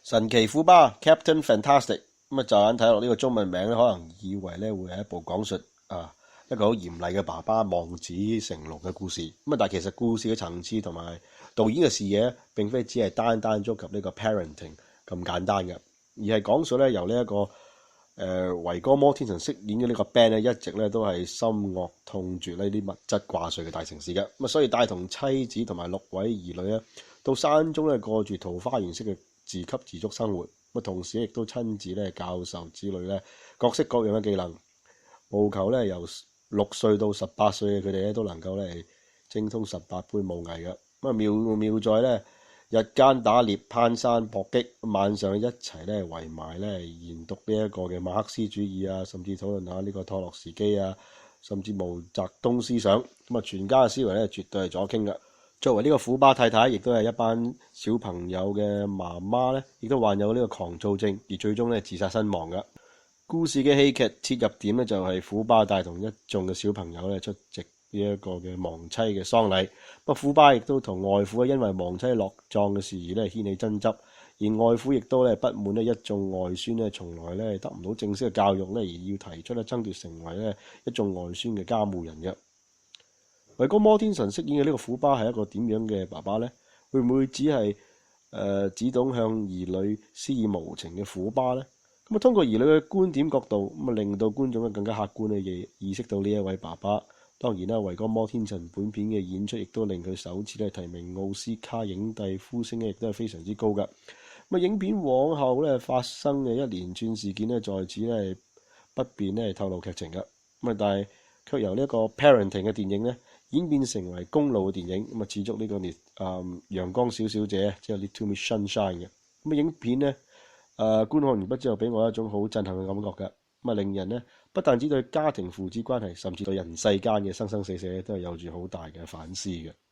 神奇虎巴 Captain Fantastic 咁啊，驟眼睇落呢個中文名咧，可能以為咧會係一部講述一個好嚴厲嘅爸爸望子成龍嘅故事。咁啊，但係其實故事嘅層次同埋導演嘅視野並非只係單單觸及呢個 parenting 咁簡單嘅，而係講述咧由呢一個維哥摩天神飾演嘅呢個 Ben 咧，一直咧都係深惡痛絕呢啲物質掛帥嘅大城市嘅。咁啊，所以帶同妻子同埋6位兒女咧，到山中咧過住桃花源式嘅自給自足生活。咁啊，同時亦都親自咧教授子女咧各式各樣嘅技能，務求咧由6歲到18歲嘅佢哋咧都能夠咧精通18般武藝嘅。咁啊，妙在咧日間打獵、攀山、搏擊，晚上一齊咧圍埋咧研讀呢一個嘅馬克思主義啊，甚至討論下呢個托洛茨基啊，甚至毛澤東思想。咁啊，全家嘅思維咧絕對係左傾嘅。作為呢個虎巴太太，亦都係一班小朋友嘅媽媽咧，亦都患有呢個狂躁症，而最終咧自殺身亡嘅。故事嘅戲劇切入點咧就係虎巴帶同一眾嘅小朋友咧出席呢一個嘅亡妻嘅喪禮。不過虎巴亦都同外父因為亡妻落葬嘅事宜咧掀起爭執，而外父亦都咧不滿咧一眾外孫咧從來咧得唔到正式嘅教育咧，而要提出咧爭奪成為咧一眾外孫嘅監護人嘅。維哥摩天神飾演嘅呢個虎巴係一個點樣嘅爸爸呢？會唔會只係只懂向兒女施以無情嘅虎巴呢？咁啊，通過兒女嘅觀點角度，咁啊令到觀眾咧更加客觀嘅意識到呢一位爸爸。當然啦，維哥摩天神本片嘅演出亦都令佢首次咧提名奧斯卡影帝，呼聲咧亦都係非常之高㗎。咁啊，影片往後咧發生嘅一連串事件咧，在此咧不便咧透露劇情㗎。咁啊，但係卻由呢一個 parenting 嘅電影咧演變成為公路嘅電影，咁啊似足呢個陽光小小姐，即係 Little Miss Sunshine 嘅。咁啊，影片咧觀看完畢之後，俾我一種好震撼嘅感覺㗎。咁啊，令人咧不但止對家庭父子關係，甚至對人世間嘅生生死死都係有住好大嘅反思嘅。